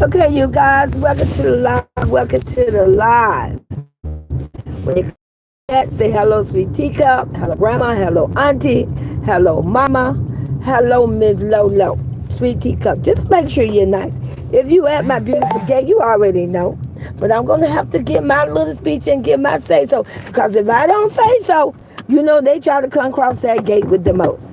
Okay, you guys, welcome to the live. Welcome to the live. When you that, say hello, sweet teacup. Hello, grandma. Hello, auntie. Hello, mama. Hello, Miss Lolo. Sweet teacup. Just make sure you're nice. If you at my beautiful gate, you already know. But I'm gonna have to give my little speech and give my say so. Because if I don't say so, they try to come across that gate with the most.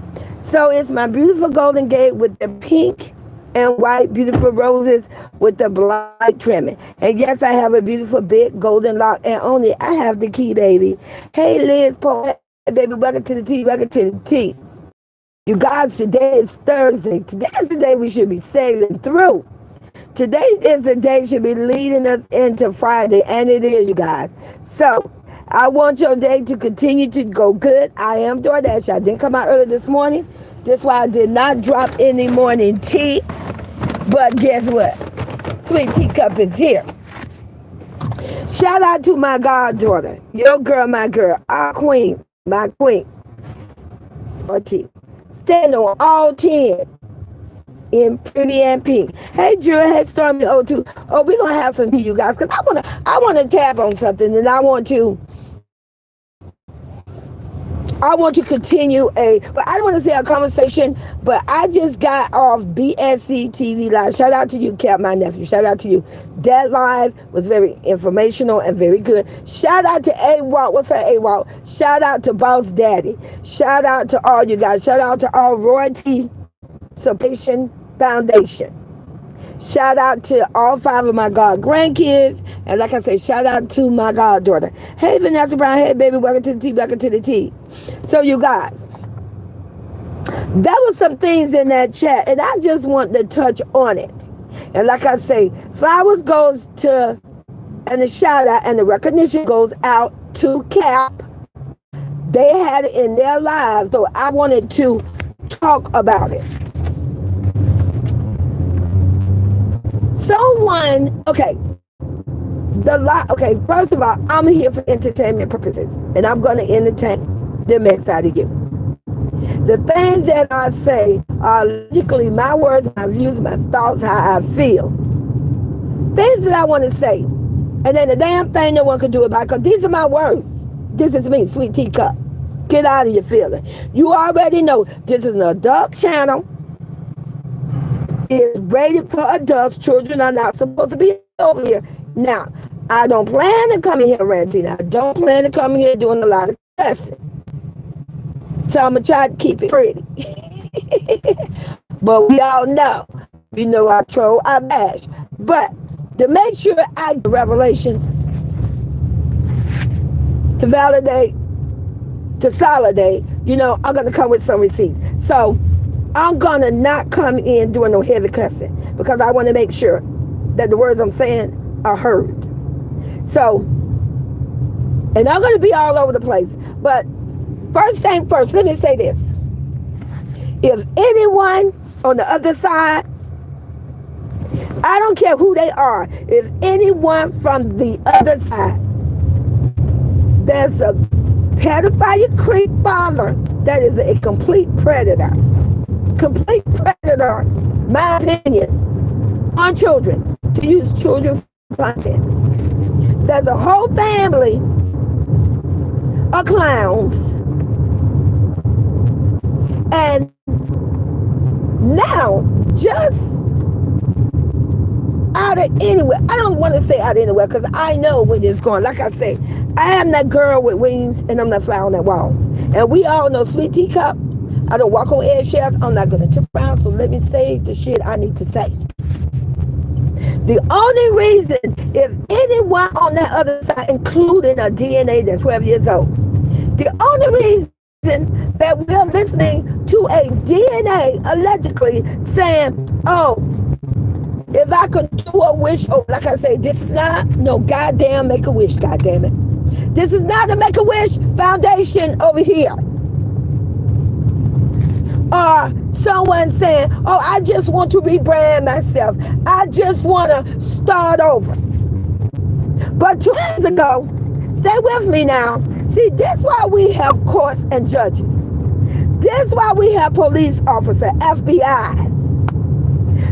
So it's my beautiful golden gate with the pink and white beautiful roses with the black trimming. And yes, I have a beautiful big golden lock, and only I have the key, baby. Hey, Liz, Paul, hey, baby, welcome to the tea, welcome to the tea. You guys, today is Thursday. Today is the day we should be sailing through. Today is the day should be leading us into Friday, and it is, you guys. So I want your day to continue to go good. I am DoorDash. I didn't come out early this morning. That's why I did not drop any morning tea. But guess what? Sweet Teacup is here. Shout out to my goddaughter. Your girl, my girl. Our queen. My queen. Stand on all 10 in pretty and pink. Hey, Drew. Hey, Stormy O2. Oh, we're going to have some tea, you guys. Because I want to tap on something. And I want to continue but I don't want to say a conversation, but I just got off BSC TV Live. Shout out to you, Cap, my nephew. Shout out to you. That live was very informational and very good. Shout out to A-Walk. What's up, A-Walk? Shout out to Boss Daddy. Shout out to all you guys. Shout out to all Royalty Salvation Foundation. Shout out to all 5 of my god grandkids. And like I say, shout out to my goddaughter. Hey, Vanessa Brown. Hey, baby. Welcome to the tea. Welcome to the tea. So, you guys, that was some things in that chat. And I just want to touch on it. And like I say, flowers goes to, and the shout out and the recognition goes out to Cap. They had it in their lives. So, I wanted to talk about it. First of all, I'm here for entertainment purposes, and I'm going to entertain the mess out of you. The things that I say are logically my words, my views, my thoughts, how I feel. Things that I want to say, and then the damn thing no one can do about it, because these are my words. This is me, Sweet Teacup. Get out of your feeling. You already know this is an adult channel. Is rated for adults. Children are not supposed to be over here. Now, I don't plan to come in here ranting. I don't plan to come in here doing a lot of cussing. So I'm going to try to keep it pretty. But we all know. I troll, I bash. But to make sure I get revelations, to validate, to solidate, I'm going to come with some receipts. So I'm going to not come in doing no heavy cussing because I want to make sure that the words I'm saying are heard. So, and I'm going to be all over the place. But first thing first, let me say this. If anyone on the other side, I don't care who they are, if anyone from the other side, there's a pedophile creep father that is a complete predator. Complete predator, my opinion, on children, to use children for content. There's a whole family of clowns. And now, just out of anywhere, I don't want to say out of anywhere because I know where it's going. Like I say, I am that girl with wings and I'm that fly on that wall. And we all know Sweet Teacup. I don't walk on eggshells. I'm not going to tip around, so let me say the shit I need to say. The only reason, if anyone on that other side, including a DNA that's 12 years old, the only reason that we're listening to a DNA allegedly saying, oh, if I could do a wish, oh, like I say, this is not no goddamn Make-A-Wish, goddamn it. This is not a Make-A-Wish foundation over here. Or someone saying, oh, I just want to rebrand myself. I just want to start over. But 2 years ago, stay with me now. See, this is why we have courts and judges. This is why we have police officers, FBIs.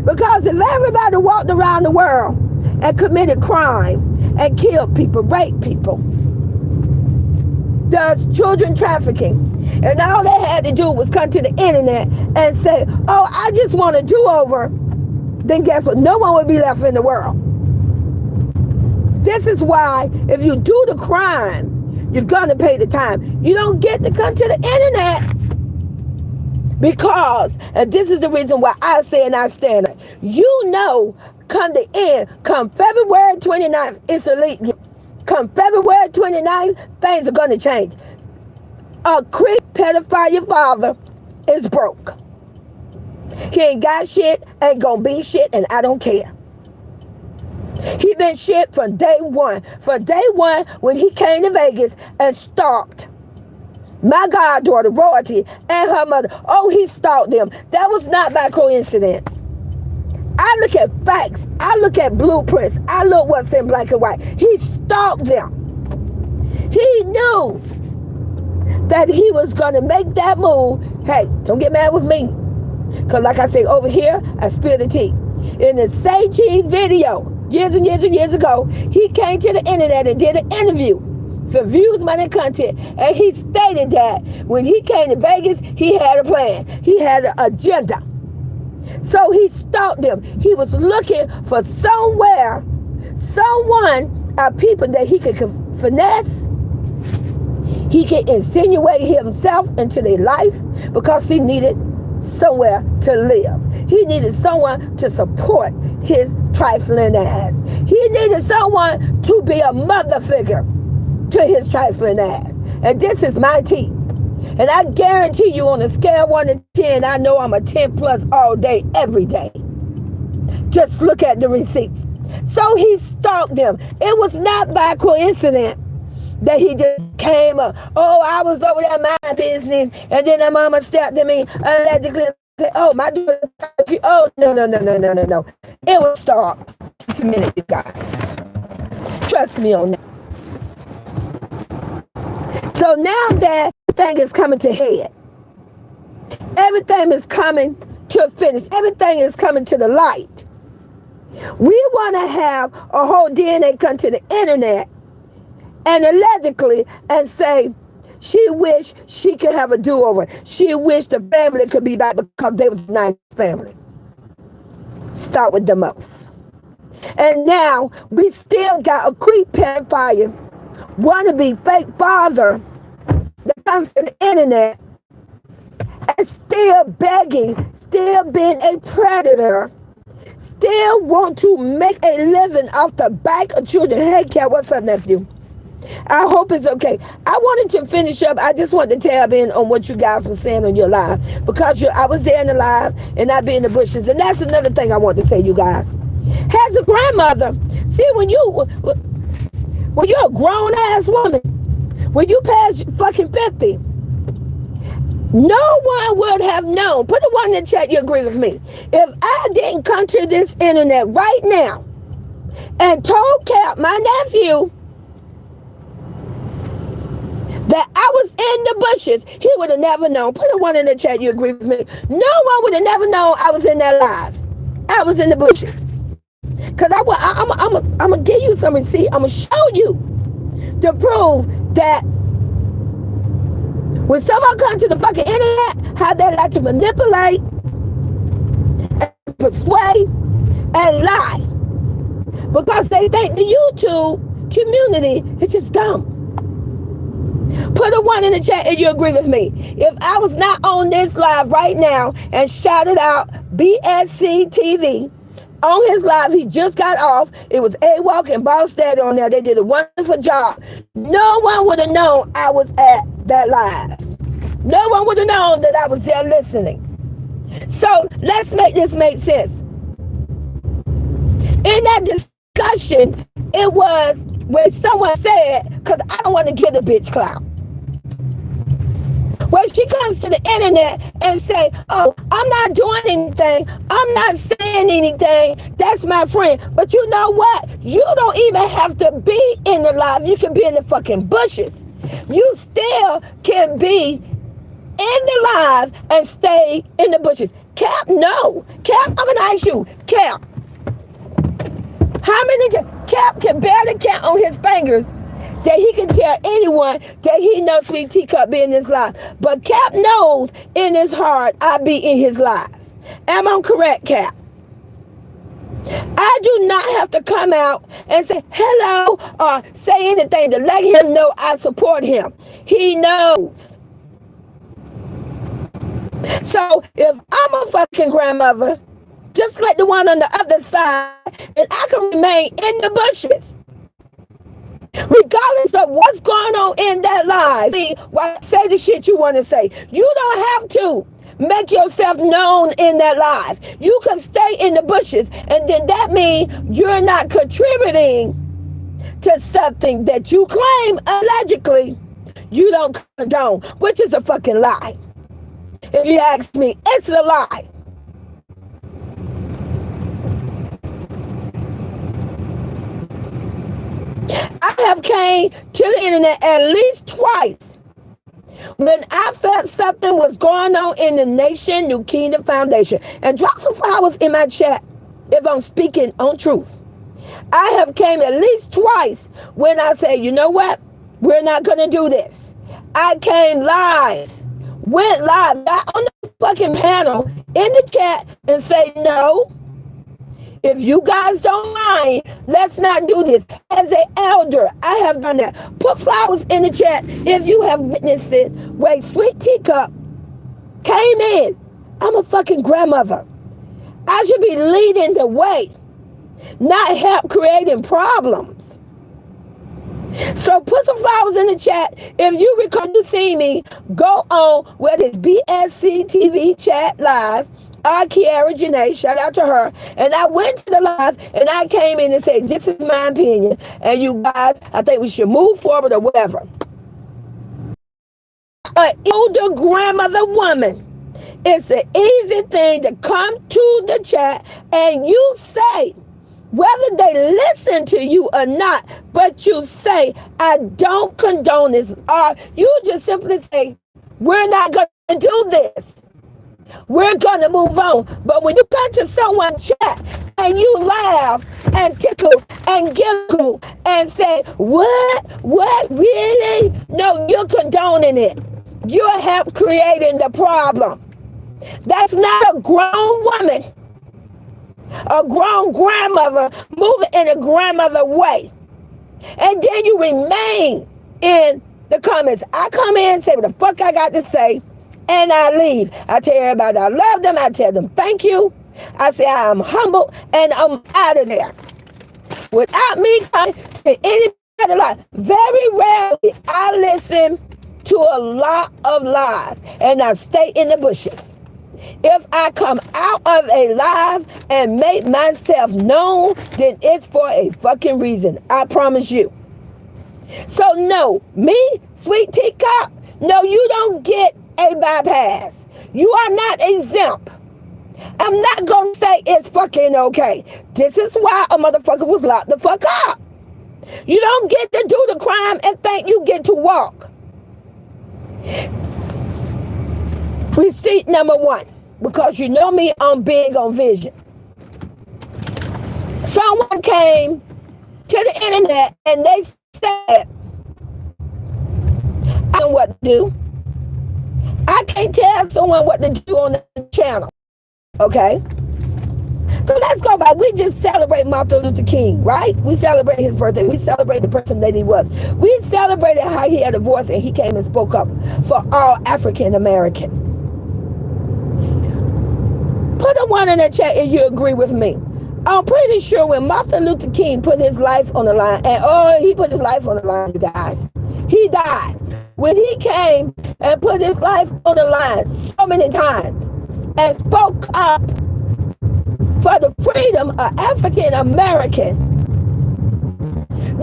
Because if everybody walked around the world and committed crime and killed people, raped people, does children trafficking, and all they had to do was come to the internet and say, oh, I just want a do-over, then guess what? No one would be left in the world. This is why if you do the crime, you're going to pay the time. You don't get to come to the internet. Because, and this is the reason why I say and I stand it, you know, come the end, come February 29th, it's elite. Come February 29th, things are going to change. A creep pedophile father is broke. He ain't got shit, ain't gonna be shit, and I don't care. He been shit from day one. From day one when he came to Vegas and stalked my goddaughter, Royalty, and her mother. Oh, he stalked them. That was not by coincidence. I look at facts. I look at blueprints. I look what's in black and white. He stalked them. He knew that he was going to make that move. Hey, don't get mad with me. Because like I say, over here, I spill the tea. In the Say Cheese video, years and years and years ago, he came to the internet and did an interview for views, money, and content. And he stated that when he came to Vegas, he had a plan. He had an agenda. So he stalked them. He was looking for someone, people that he could finesse. He could insinuate himself into their life because he needed somewhere to live. He needed someone to support his trifling ass. He needed someone to be a mother figure to his trifling ass. And this is my tea. And I guarantee you on a scale of 1 to 10, I know I'm a 10 plus all day, every day. Just look at the receipts. So he stalked them. It was not by coincidence that he just came up. Oh, I was over there my business, and then the mama stepped at me allegedly and said, oh, my daughter, oh, no. It was stalked. Just a minute, you guys. Trust me on that. So now that everything is coming to head, everything is coming to a finish, everything is coming to the light. We want to have a whole DNA come to the internet and allegedly and say she wished she could have a do-over. She wished the family could be back because they was a nice family. Start with the most. And now we still got a creep pedophile, wannabe fake father that comes to the internet and still begging, still being a predator, still want to make a living off the back of children. Hey, Cat, what's up, nephew? I hope it's okay. I wanted to finish up. I just wanted to tab in on what you guys were saying on your live because I was there in the live and I be in the bushes. And that's another thing I want to say, you guys. As a grandmother, see, when you're a grown-ass woman, when you pass fucking 50, no one would have known. Put the one in the chat, you agree with me. If I didn't come to this internet right now and told Cap, my nephew, that I was in the bushes, he would have never known. Put the one in the chat, you agree with me. No one would have never known I was in that live. I was in the bushes. Because I'm going to give you some receipt. I'm going to show you to prove that when someone comes to the fucking internet, how they like to manipulate and persuade and lie. Because they think the YouTube community is just dumb. Put a one in the chat if you agree with me. If I was not on this live right now and shouted out BSC TV on his live, he just got off. It was A-Walk and Boss Daddy on there. They did a wonderful job. No one would have known I was at that live. No one would have known that I was there listening. So let's make this make sense. In that discussion, it was when someone said, because I don't want to give the bitch clout. When she comes to the internet and say, oh, I'm not doing anything, I'm not saying anything, that's my friend. But you know what? You don't even have to be in the live. You can be in the fucking bushes. You still can be in the live and stay in the bushes. Cap, no. Cap, I'm gonna ask you, Cap, how many Cap can barely count on his fingers that he can tell anyone that he knows Sweet Teacup be in his life. But Cap knows in his heart I be in his life. Am I correct, Cap? I do not have to come out and say hello or say anything to let him know I support him. He knows. So if I'm a fucking grandmother, just like the one on the other side, and I can remain in the bushes, regardless of what's going on in that life. Say the shit you want to say. You don't have to make yourself known in that life. You can stay in the bushes, and then that means you're not contributing to something that you claim allegedly you don't condone, which is a fucking lie. If you ask me, it's a lie. I have came to the internet at least twice when I felt something was going on in the Nation New Kingdom Foundation. And drop some flowers in my chat if I'm speaking on truth. I have came at least twice when I say, you know what? We're not going to do this. I came live, went live, got on the fucking panel in the chat and say, no. If you guys don't mind, let's not do this. As an elder, I have done that. Put flowers in the chat if you have witnessed it. Wait, Sweet Teacup came in. I'm a fucking grandmother. I should be leading the way, not help creating problems. So put some flowers in the chat. If you recall to see me, go on whether it's BSC TV chat live. Kiara Janae, shout out to her. And I went to the live and I came in and said, this is my opinion. And you guys, I think we should move forward or whatever. An older grandmother woman, it's an easy thing to come to the chat and you say, whether they listen to you or not, but you say, I don't condone this. Or you just simply say, we're not going to do this. We're going to move on. But when you come to someone's chat and you laugh and tickle and giggle and say, what, really? No, you're condoning it. You're help creating the problem. That's not a grown woman, a grown grandmother moving in a grandmother way. And then you remain in the comments. I come in, say what the fuck I got to say, and I leave. I tell everybody I love them. I tell them thank you. I say I am humble, and I'm out of there. Without me coming to anybody life, very rarely I listen to a lot of lies, and I stay in the bushes. If I come out of a live and make myself known, then it's for a fucking reason. I promise you. So no, me, Sweet Teacup, no, you don't get a bypass. You are not exempt. I'm not going to say it's fucking okay. This is why a motherfucker was locked the fuck up. You don't get to do the crime and think you get to walk. Receipt number 1, because you know me, I'm big on vision. Someone came to the internet and they said, I don't know what to do. I can't tell someone what to do on the channel. Okay? So let's go back. We just celebrate Martin Luther King, right? We celebrate his birthday. We celebrate the person that he was. We celebrated how he had a voice and he came and spoke up for all African American. Put a 1 in the chat if you agree with me. I'm pretty sure when Martin Luther King put his life on the line, and he put his life on the line, you guys. He died. When he came and put his life on the line so many times and spoke up for the freedom of African American,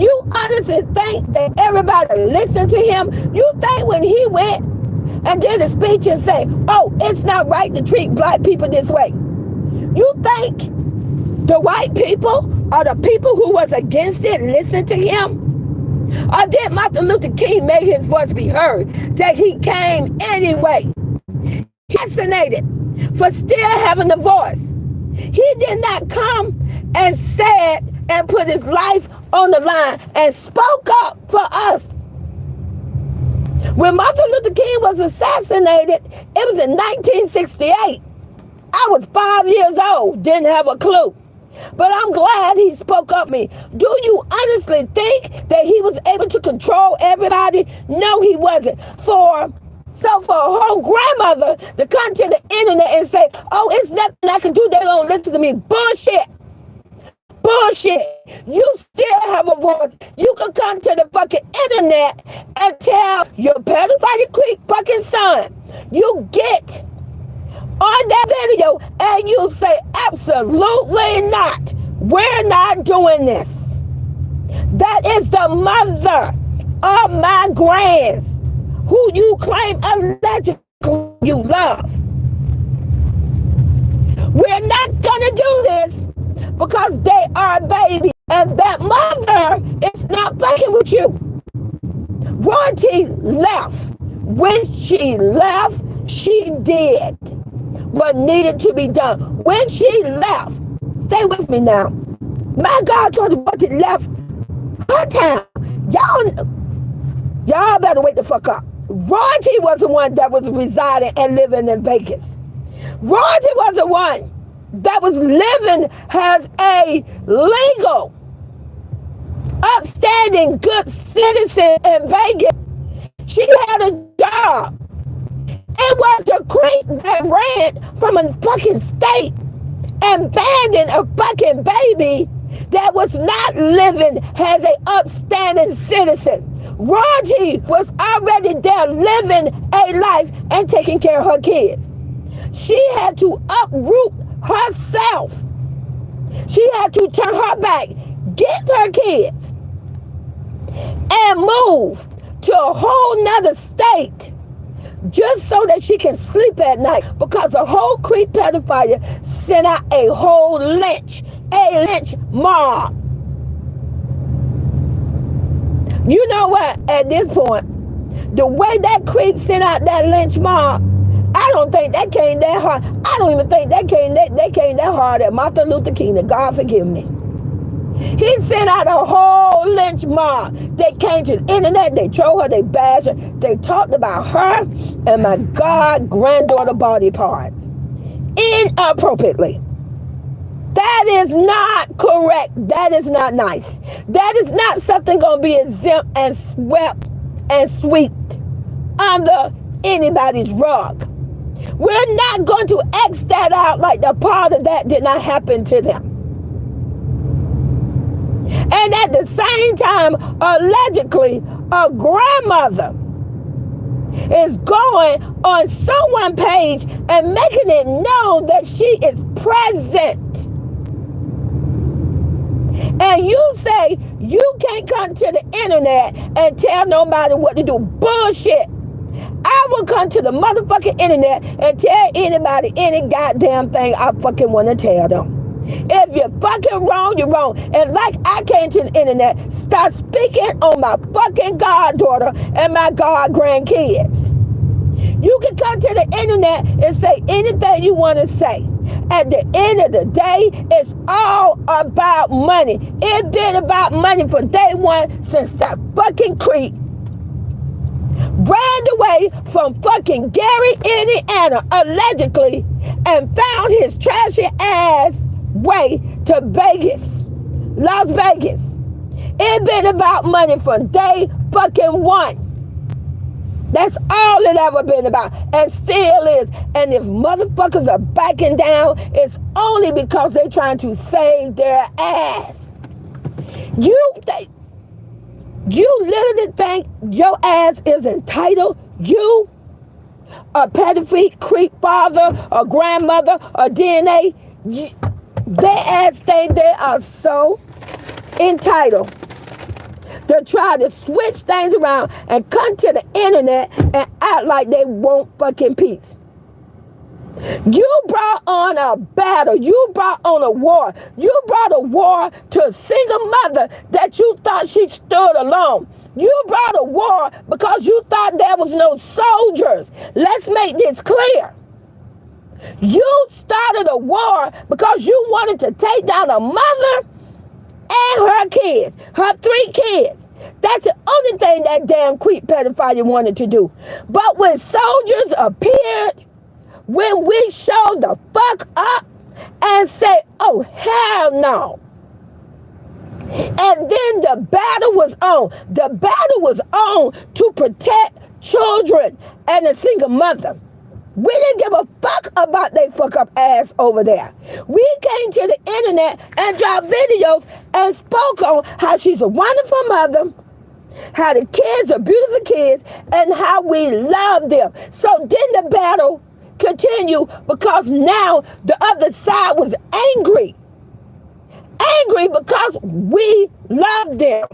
you honestly think that everybody listened to him? You think when he went and did a speech and say, oh, it's not right to treat black people this way, you think the white people or the people who was against it listened to him? Or did Martin Luther King make his voice be heard, that he came anyway? He fascinated for still having a voice. He did not come and said and put his life on the line and spoke up for us. When Martin Luther King was assassinated, it was in 1968. I was 5 years old, didn't have a clue. But I'm glad he spoke up for me. Do you honestly think that he was able to control everybody? No, he wasn't. For a whole grandmother to come to the internet and say, oh, it's nothing I can do, they don't listen to me. Bullshit. Bullshit. You still have a voice. You can come to the fucking internet and tell your pedophile creep fucking son, you get on that video and you say, absolutely not. We're not doing this. That is the mother of my grands who you claim allegedly you love. We're not gonna do this because they are babies and that mother is not fucking with you. Royalty left. When she left, she did what needed to be done. When she left, stay with me now. My God told her what she left her town. Y'all better wake the fuck up. Royalty was the one that was residing and living in Vegas. Royalty was the one that was living as a legal, upstanding, good citizen in Vegas. She had a job. It was the creep that ran from a fucking state and abandoned a fucking baby that was not living as an upstanding citizen. Raji was already there living a life and taking care of her kids. She had to uproot herself. She had to turn her back, get her kids, and move to a whole nother state just so that she can sleep at night, because a whole creep pedophile sent out a whole lynch mob. You know what? At this point, the way that creep sent out that lynch mob, I don't think that came that hard. I don't even think that came that hard at Martin Luther King. That God forgive me. He sent out a whole lynch mob. They came to the internet, they trolled her, they bashed her, they talked about her and my God granddaughter body parts inappropriately. That is not correct. That is not nice. That is not something going to be exempt and swept and swept under anybody's rug. We're not going to X that out like the part of that did not happen to them. And at the same time, allegedly, a grandmother is going on someone's page and making it known that she is present. And you say you can't come to the internet and tell nobody what to do. Bullshit. I will come to the motherfucking internet and tell anybody any goddamn thing I fucking want to tell them. If you're fucking wrong, you're wrong. And like I came to the internet, start speaking on my fucking goddaughter and my god grandkids. You can come to the internet and say anything you want to say. At the end of the day, it's all about money. It's been about money from day one since that fucking creep ran away from fucking Gary, Indiana, allegedly, and found his trashy ass way to Vegas, Las Vegas. It been about money from day fucking one. That's all it ever been about, and still is. And if motherfuckers are backing down, it's only because they're trying to save their ass. You literally think your ass is entitled? You, a pedophile, creep father, a grandmother, a DNA, their ass think they are so entitled to try to switch things around and come to the internet and act like they want fucking peace. You brought on a battle. You brought on a war. You brought a war to a single mother that you thought she stood alone. You brought a war because you thought there was no soldiers. Let's make this clear. You started a war because you wanted to take down a mother and her kids, her 3 kids. That's the only thing that damn creep pedophile wanted to do. But when soldiers appeared, when we showed the fuck up and say, oh, hell no. And then the battle was on. The battle was on to protect children and a single mother. We didn't give a fuck about they fuck up ass over there. We came to the internet and dropped videos and spoke on how she's a wonderful mother, how the kids are beautiful kids, and how we love them. So then the battle continued because now the other side was angry. Angry because we love them.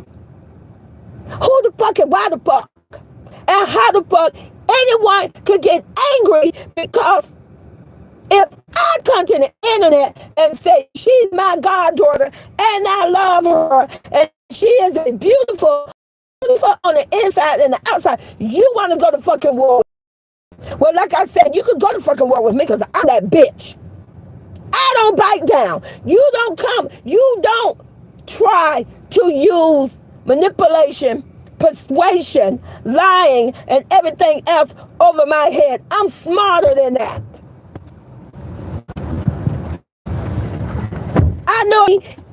Who the fuck and why the fuck? And how the fuck anyone could get angry because if I come to the internet and say she's my goddaughter and I love her and she is a beautiful on the inside and the outside, you want to go to fucking war. Well, like I said, you could go to fucking war with me because I'm that bitch. I don't bite down. You don't try to use manipulation, persuasion, lying, and everything else over my head. I'm smarter than that. I know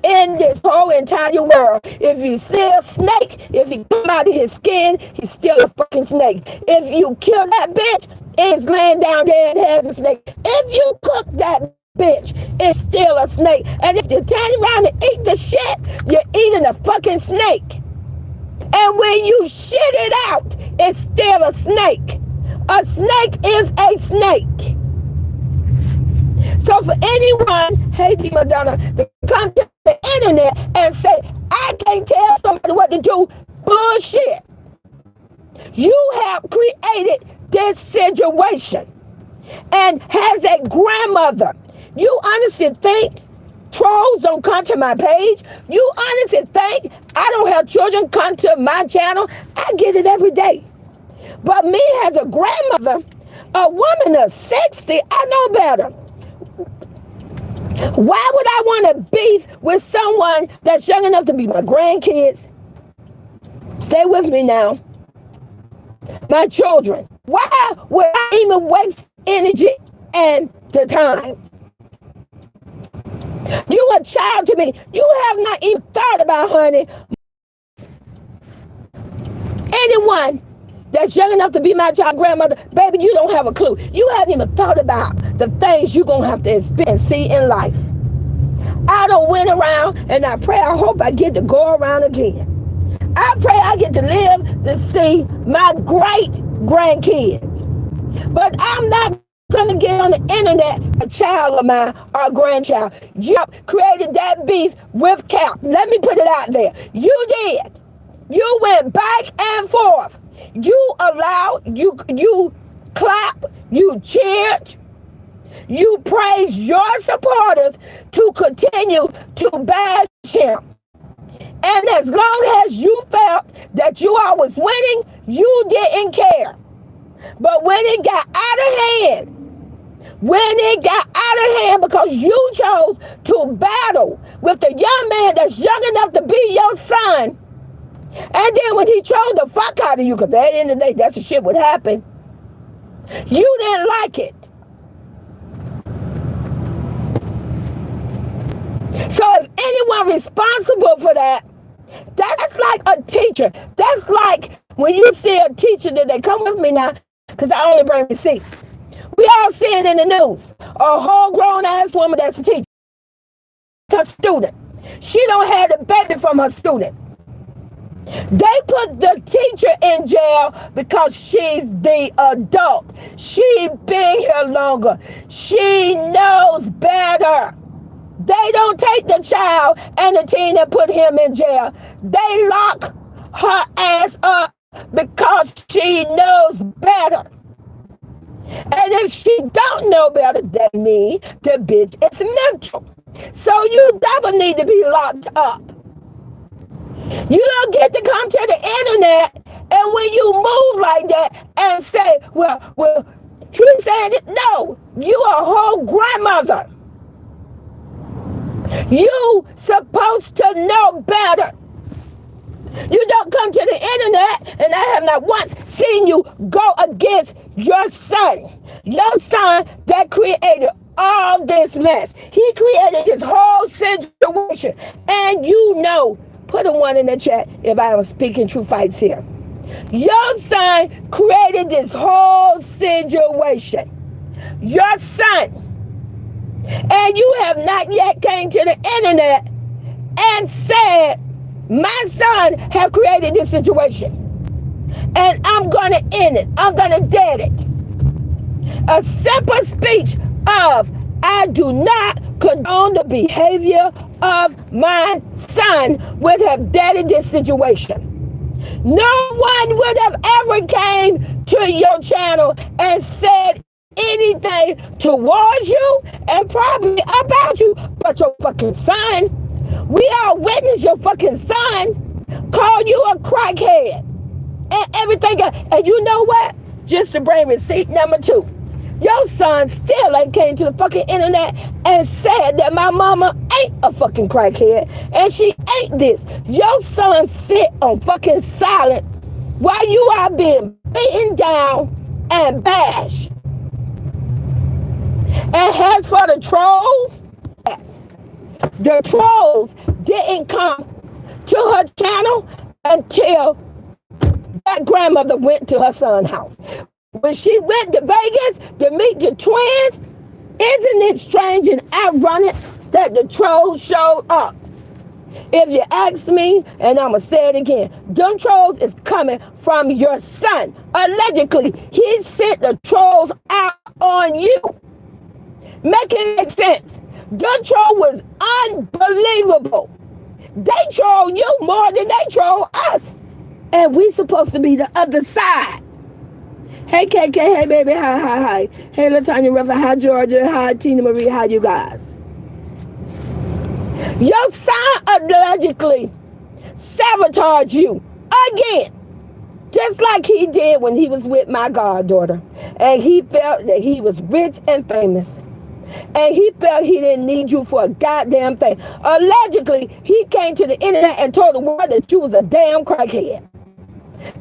in this whole entire world, if you steal a snake, if he come out of his skin, he's still a fucking snake. If you kill that bitch, it's laying down there and has a snake. If you cook that bitch, it's still a snake. And if you turn around and eat the shit, you're eating a fucking snake. And when you shit it out, it's still a snake. A snake is a snake. So for anyone, hey D Madonna, to come to the internet and say, I can't tell somebody what to do, bullshit. You have created this situation. And as a grandmother, you honestly think trolls don't come to my page? You honestly think I don't have children come to my channel? I get it every day. But me as a grandmother, a woman of 60, I know better. Why would I want to beef with someone that's young enough to be my grandkids? Stay with me now. My children. Why would I even waste energy and the time? You a child to me. You have not even thought about, honey, anyone that's young enough to be my child grandmother, baby, you don't have a clue. You haven't even thought about the things you're going to have to experience, see in life. I done went around and I pray, I hope I get to go around again. I pray I get to live to see my great grandkids. But I'm not going to get on the internet, a child of mine or a grandchild. You created that beef with Cap. Let me put it out there. You did. You went back and forth. You allowed, you clapped, you cheered, you praised your supporters to continue to bash him. And as long as you felt that you all was winning, you didn't care. But when it got out of hand, because you chose to battle with the young man that's young enough to be your son, and then when he chose the fuck out of you, because at the end of the day, that's the shit would happen, you didn't like it. So if anyone responsible for that, that's like a teacher. That's like when you see a teacher that they come with me now, because I only bring receipts. We all see it in the news. A whole grown ass woman that's a teacher, her student. She don't have the baby from her student. They put the teacher in jail because she's the adult. She been here longer. She knows better. They don't take the child and the teen and put him in jail. They lock her ass up because she knows better. And if she don't know better than me, the bitch is mental. So you double need to be locked up. You don't get to come to the internet and when you move like that and say, well, He's saying, no, you are a whole grandmother. You supposed to know better. You don't come to the internet, and I have not once seen you go against your son. Your son that created all this mess. He created this whole situation. And you know, put a 1 in the chat if I am speaking true fights here. Your son created this whole situation. Your son. And you have not yet came to the internet and said, my son have created this situation. And I'm going to end it. I'm going to dead it. A simple speech of, I do not condone the behavior of my son would have deaded this situation. No one would have ever came to your channel and said anything towards you and probably about you, but your fucking son. We all witnessed your fucking son call you a crackhead and everything else. And you know what? Just to bring receipt number 2. Your son still ain't came to the fucking internet and said that my mama ain't a fucking crackhead and she ain't this. Your son sit on fucking silent while you are being beaten down and bashed. And as for the trolls didn't come to her channel until that grandmother went to her son's house. When she went to Vegas to meet the twins, isn't it strange and ironic that the trolls showed up? If you ask me, and I'm going to say it again, them trolls is coming from your son. Allegedly, he sent the trolls out on you. Make it make sense. Them troll was unbelievable. They troll you more than they troll us. And we supposed to be the other side. Hey, KK. Hey, baby. Hi. Hey, LaTanya Ruffin. Hi, Georgia. Hi, Tina Marie. How you guys? Your son allegedly sabotaged you again. Just like he did when he was with my goddaughter. And he felt that he was rich and famous. And he felt he didn't need you for a goddamn thing. Allegedly, he came to the internet and told the world that you was a damn crackhead.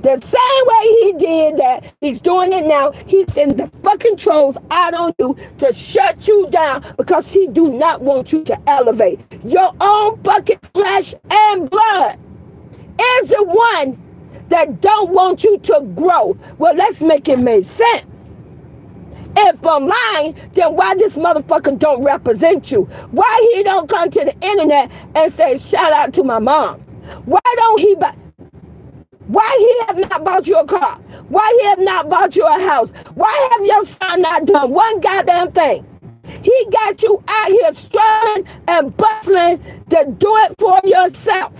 The same way he did that, he's doing it now. He's sending the fucking trolls out on you to shut you down because he do not want you to elevate. Your own fucking flesh and blood is the one that don't want you to grow. Well, let's make it make sense. If I'm lying, then why this motherfucker don't represent you? Why he don't come to the internet and say, shout out to my mom? Why don't he Why he have not bought you a car? Why he have not bought you a house? Why have your son not done one goddamn thing? He got you out here struggling and bustling to do it for yourself.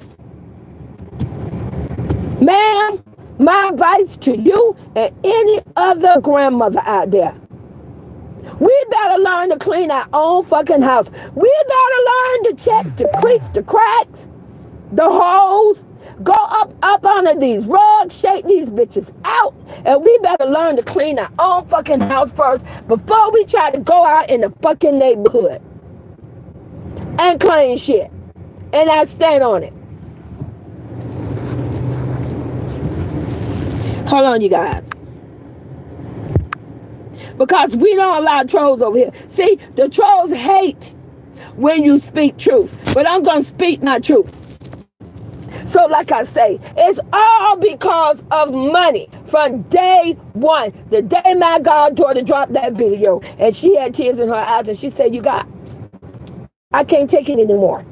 Ma'am, my advice to you and any other grandmother out there, we better learn to clean our own fucking house. We better learn to check the creaks, the cracks, the holes. Go up under these rugs, shake these bitches out, and we better learn to clean our own fucking house first before we try to go out in the fucking neighborhood and clean shit. And I stand on it. Hold on, you guys. Because we don't allow trolls over here. See, the trolls hate when you speak truth, but I'm going to speak my truth. So like I say, it's all because of money from day one. The day my goddaughter dropped that video and she had tears in her eyes and she said, you guys, I can't take it anymore.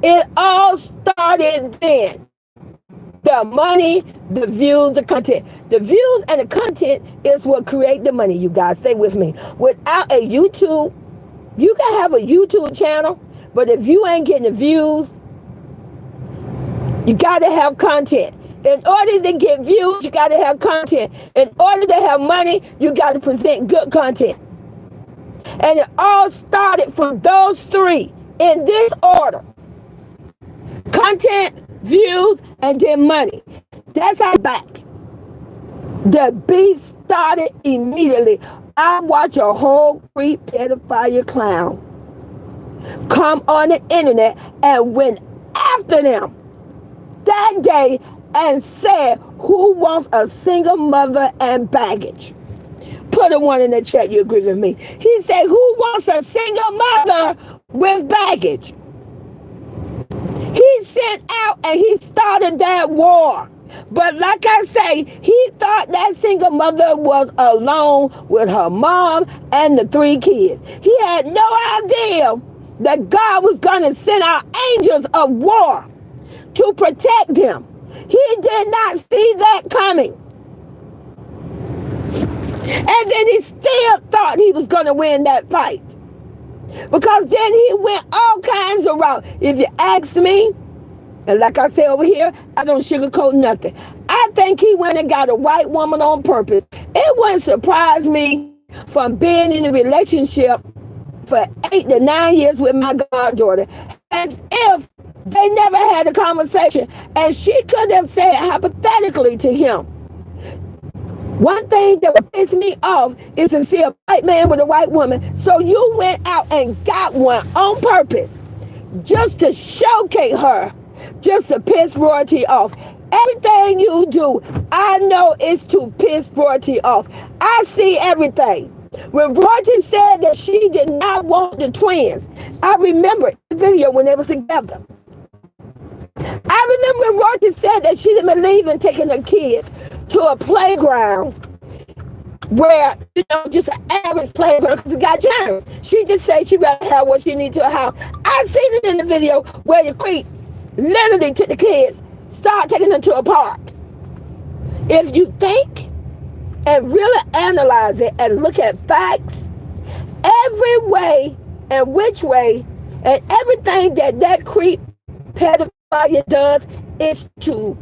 It all started then. The money, the views, the content. The views and the content is what create the money, you guys. Stay with me. Without a YouTube, you can have a YouTube channel, but if you ain't getting the views, you got to have content. In order to get views, you got to have content. In order to have money, you got to present good content. And it all started from those three in this order. Content, views, and then money. That's our back. The beast started immediately. I watch a whole creep pedophile clown come on the internet and went after them that day and said, who wants a single mother and baggage? Put a one in the chat, you agree with me. He said, who wants a single mother with baggage? He sent out and he started that war. But like I say, he thought that single mother was alone with her mom and the 3 kids. He had no idea that God was going to send out angels of war to protect him. He did not see that coming. And then he still thought he was going to win that fight. Because then he went all kinds of routes. If you ask me, and like I say over here, I don't sugarcoat nothing. I think he went and got a white woman on purpose. It wouldn't surprise me from being in a relationship for 8 to 9 years with my goddaughter, as if they never had a conversation and she could have said hypothetically to him, one thing that would piss me off is to see a white man with a white woman. So you went out and got one on purpose just to showcase her, just to piss royalty off. Everything you do, I know is to piss royalty off. I see everything. When royalty said that she did not want the twins, I remember the video when they was together. I remember when royalty said that she didn't believe in taking her kids to a playground where, just an average playground because it got germs. She just said she rather have what she needs to have. I seen it in the video where the creep literally took the kids, start taking them to a park. If you think and really analyze it and look at facts, every way and which way and everything that creep pedophile does is to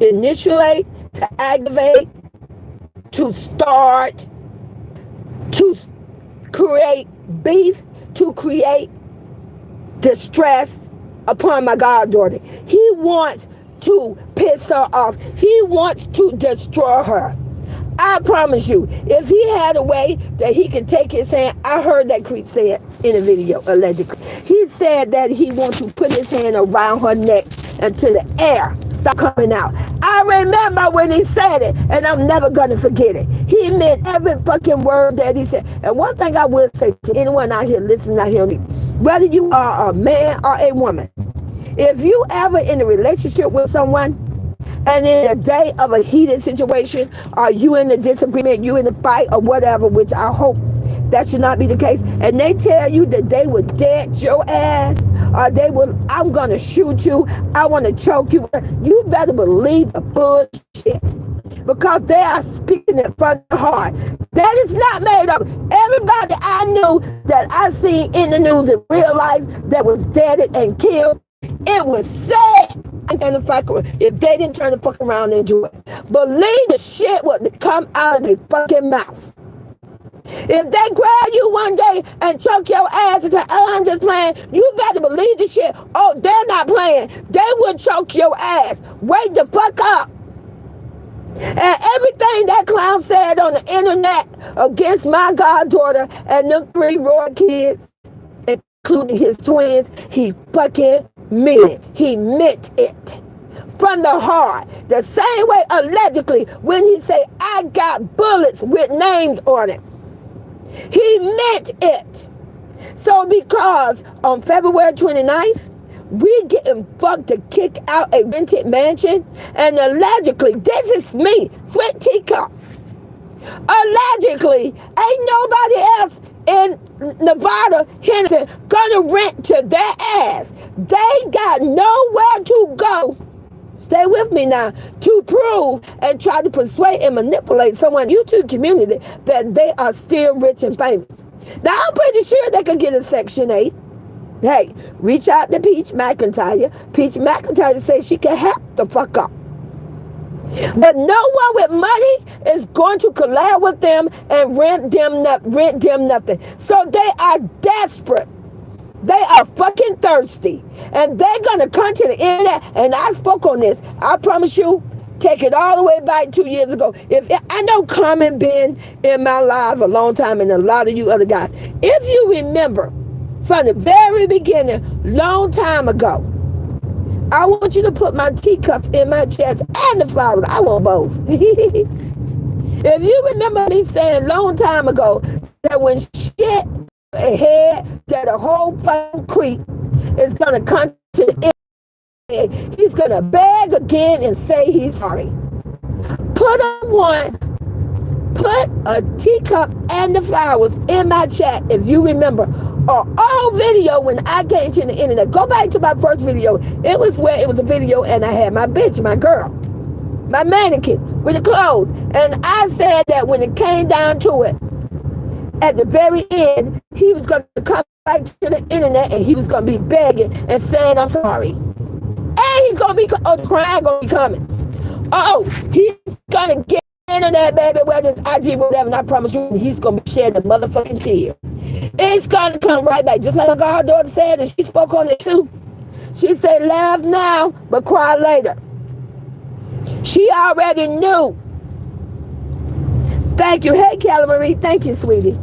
initiate, to aggravate, to start, to create beef, to create distress upon my goddaughter. He wants to piss her off. He wants to destroy her. I promise you, if he had a way that he could take his hand, I heard that creep say it in a video, allegedly. He said that he wants to put his hand around her neck until the air stop coming out. I remember when he said it, and I'm never going to forget it. He meant every fucking word that he said. And one thing I will say to anyone out here listening out here, whether you are a man or a woman, if you ever in a relationship with someone, and in a day of a heated situation, or you in a disagreement, you in a fight or whatever, which I hope that should not be the case, and they tell you that they would dead your ass, or they will, I'm gonna shoot you, I want to choke you, you better believe the bullshit, because they are speaking it from the heart. That is not made up. Everybody I knew that I seen in the news in real life that was deaded and killed, it was sad. If they didn't turn the fuck around and do it, believe the shit would come out of their fucking mouth. If they grab you one day and choke your ass and say, oh, I'm just playing, you better believe the shit. Oh, they're not playing. They will choke your ass. Wake the fuck up. And everything that clown said on the internet against my goddaughter and them 3 raw kids, including his twins, he fucking meant it. He meant it from the heart. The same way, allegedly, when he said, I got bullets with names on it. He meant it. So because on February 29th, we getting fucked to kick out a rented mansion, and allegedly, this is me, SweetTeacup. Allegedly, ain't nobody else in Nevada, Henderson, gonna rent to their ass. They got nowhere to go. Stay with me now, to prove and try to persuade and manipulate someone in the YouTube community that they are still rich and famous. Now, I'm pretty sure they could get a Section 8. Hey, reach out to Peach McIntyre. Peach McIntyre says she can help the fuck up. But no one with money is going to collab with them and rent them nothing. So they are desperate. They are fucking thirsty. And they're going to come to the internet. And I spoke on this. I promise you, Take it all the way back 2 years ago. I know Carmen been in my life a long time, and a lot of you other guys. If you remember from the very beginning, long time ago, I want you to put my teacups in my chest and the flowers. I want both. If you remember me saying long time ago that when shit ahead, that the whole fucking creek is gonna come to the end, he's gonna beg again and say he's sorry. Put a teacup and the flowers in my chat if you remember. Or all video when I came to the internet. Go back to my first video. It was a video and I had my bitch, my girl, my mannequin with the clothes. And I said that when it came down to it, at the very end, he was going to come back to the internet and he was going to be begging and saying, I'm sorry. And he's going to be, the crying going to be coming. Oh, he's going to get internet, baby, whether it's IG, whatever, and I promise you, he's going to be shedding the motherfucking tear. It's going to come right back. Just like my goddaughter said, and she spoke on it too. She said, laugh now, but cry later. She already knew. Thank you. Hey, Kelly Marie. Thank you, sweetie.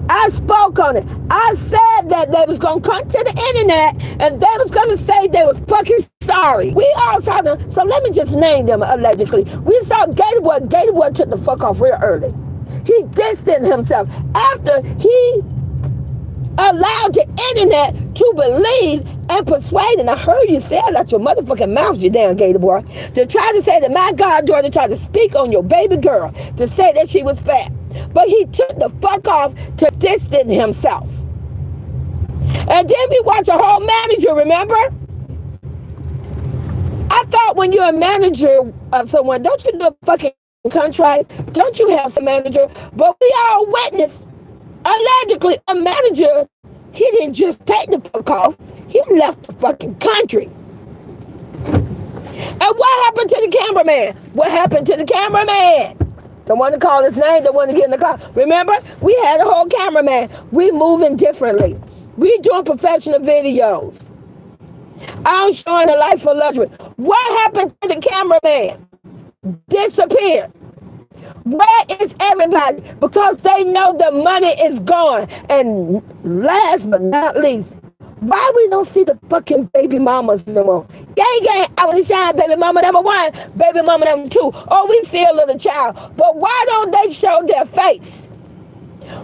I spoke on it. I said that they was going to come to the internet and they was going to say they was fucking sorry. We all saw them. So let me just name them allegedly. We saw Gator Boy. Gator Boy took the fuck off real early. He distanced himself after he allowed the internet to believe and persuade. And I heard you say it out your motherfucking mouth, you damn Gator Boy, to try to say that my goddaughter tried to speak on your baby girl to say that she was fat. But he took the fuck off to distance himself. And then we watch a whole manager, remember? I thought when you're a manager of someone, don't you do a fucking contract? Don't you have some manager? But we all witnessed, allegedly, a manager, he didn't just take the fuck off, he left the fucking country. And what happened to the cameraman? What happened to the cameraman? The one to call his name, the one to get in the car. Remember, we had a whole cameraman. We moving differently. We doing professional videos. I'm showing a life of luxury. What happened to the cameraman? Disappeared. Where is everybody? Because they know the money is gone. And last but not least, why we don't see the fucking baby mamas no more? Gang, gang, I want to shine, baby mama number 1, baby mama number 2. Oh, we see a little child. But why don't they show their face?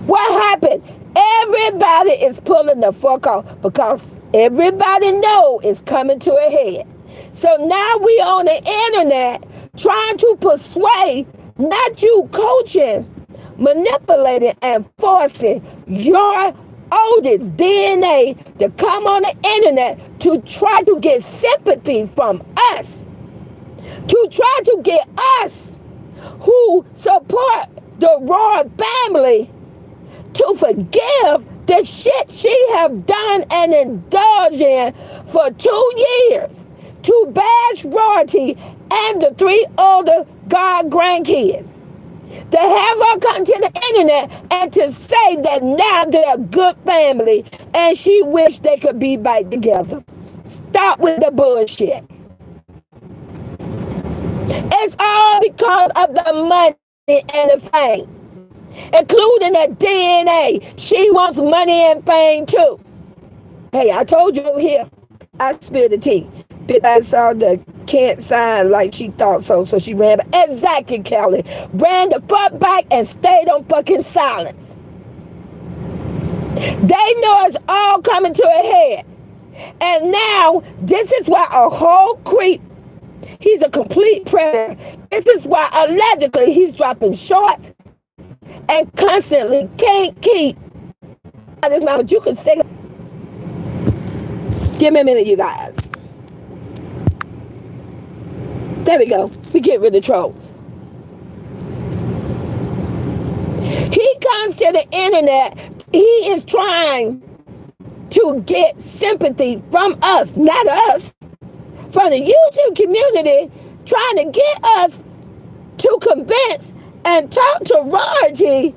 What happened? Everybody is pulling the fuck off because everybody know it's coming to a head. So now we on the internet trying to persuade, not you coaching, manipulating, and forcing your oldest DNA to come on the internet to try to get sympathy from us, to try to get us who support the Royal family to forgive the shit she have done and indulged in for 2 years, to bash royalty and the 3 older god grandkids. To have her come to the internet and to say that now they're a good family and she wished they could be back together. Stop with the bullshit. It's all because of the money and the fame, including the DNA. She wants money and fame too. Hey, I told you over here, I spilled the tea. I saw the can't sign like she thought so she ran back. Exactly, Kelly. Ran the fuck back and stayed on fucking silence. They know it's all coming to a head. And now, this is why a whole creep, he's a complete predator. This is why allegedly he's dropping shorts and constantly can't keep this mama. You can say, give me a minute, you guys. There we go. We get rid of trolls. He comes to the internet. He is trying to get sympathy from us, not us, from the YouTube community, trying to get us to convince and talk to royalty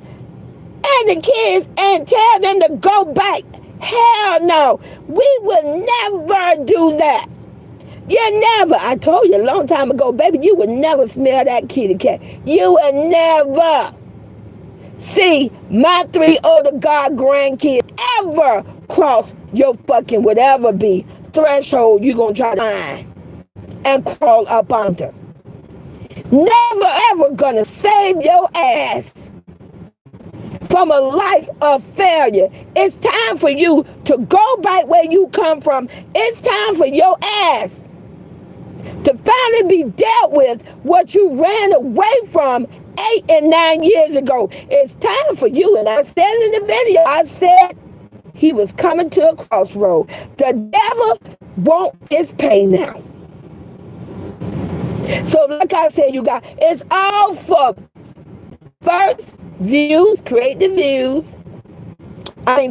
and the kids and tell them to go back. Hell no. We will never do that. You never, I told you a long time ago, baby, you would never smell that kitty cat. You would never see my 3 older God grandkids ever cross your fucking whatever be threshold you gonna try to find and crawl up under. Never ever gonna save your ass from a life of failure. It's time for you to go back where you come from. It's time for your ass to finally be dealt with what you ran away from 8 and 9 years ago. It's time for you. And I said in the video, I said he was coming to a crossroad. The devil wants his pay now. So like I said, you guys, it's all for first views, create the views.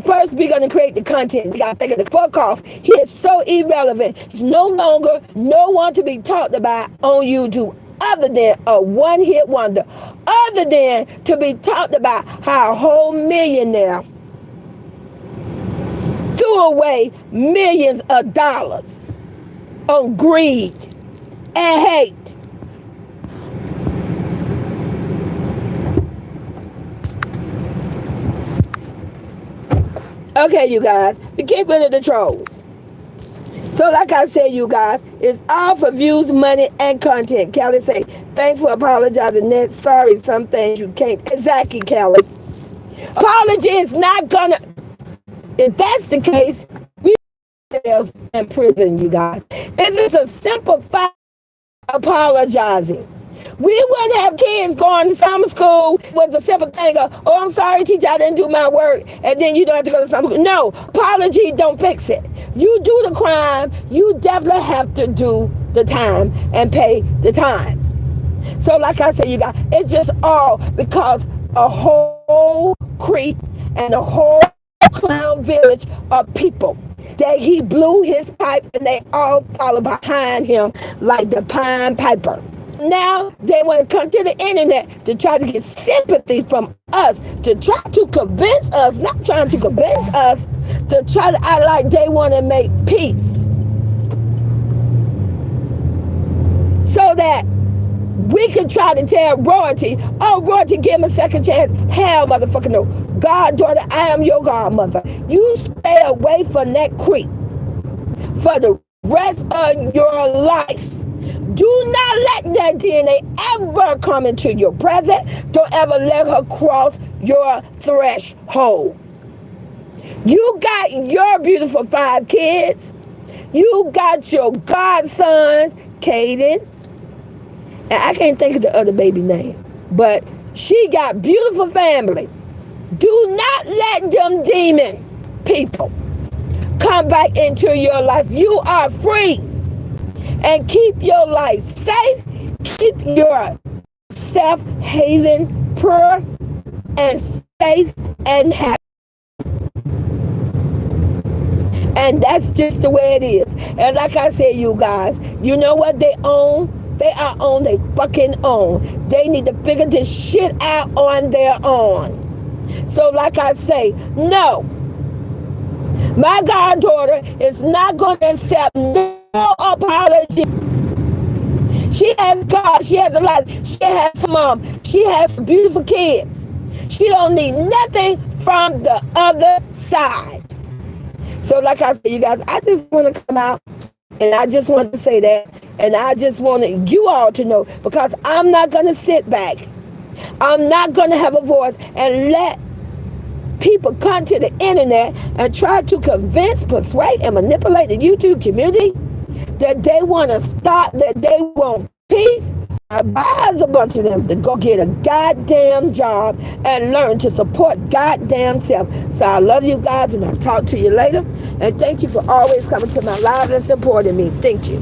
First we're going to create the content. We got to think of the fuck off. He is so irrelevant. He's no longer no one to be talked about on YouTube other than a one-hit wonder. Other than to be talked about how a whole millionaire threw away millions of dollars on greed and hate. Okay, you guys, we get rid of the trolls. So like I said, you guys, it's all for views, money, and content. Kelly say, thanks for apologizing. Next, sorry, some things you can't. Exactly, Kelly. Apology is not gonna, if that's the case, we ourselves in prison, you guys. If it's a simple fact, apologizing. We wouldn't have kids going to summer school with a simple thing of, oh, I'm sorry, teacher, I didn't do my work, and then you don't have to go to summer school. No, apology don't fix it. You do the crime, you definitely have to do the time and pay the time. So like I said, you guys, it's just all because a whole creek and a whole clown village of people that he blew his pipe and they all follow behind him like the Pied Piper. Now they want to come to the internet to try to get sympathy from us, to try to convince us, not trying to convince us, to try to act like they want to make peace. So that we can try to tell royalty, oh, royalty, give him a second chance. Hell, motherfucker, no. God, daughter, I am your godmother. You stay away from that creek for the rest of your life. Do not let that DNA ever come into your presence. Don't ever let her cross your threshold. You got your beautiful 5 kids. You got your godsons, Caden. And I can't think of the other baby name. But she got beautiful family. Do not let them demon people come back into your life. You are free. And keep your life safe. Keep yourself haven pure and safe and happy. And that's just the way it is. And like I said, you guys, you know what they own? They are on their fucking own. They need to figure this shit out on their own. So like I say, no. My goddaughter is not going to accept no apology. She has God. She has a life. She has a mom. She has beautiful kids. She don't need nothing from the other side. So like I said, you guys, I just want to come out and I just want to say that. And I just wanted you all to know, because I'm not going to sit back. I'm not going to have a voice and let people come to the internet and try to convince, persuade, and manipulate the YouTube community that they want to stop, that they want peace. I advise a bunch of them to go get a goddamn job and learn to support goddamn self. So I love you guys, and I'll talk to you later. And thank you for always coming to my lives and supporting me. Thank you.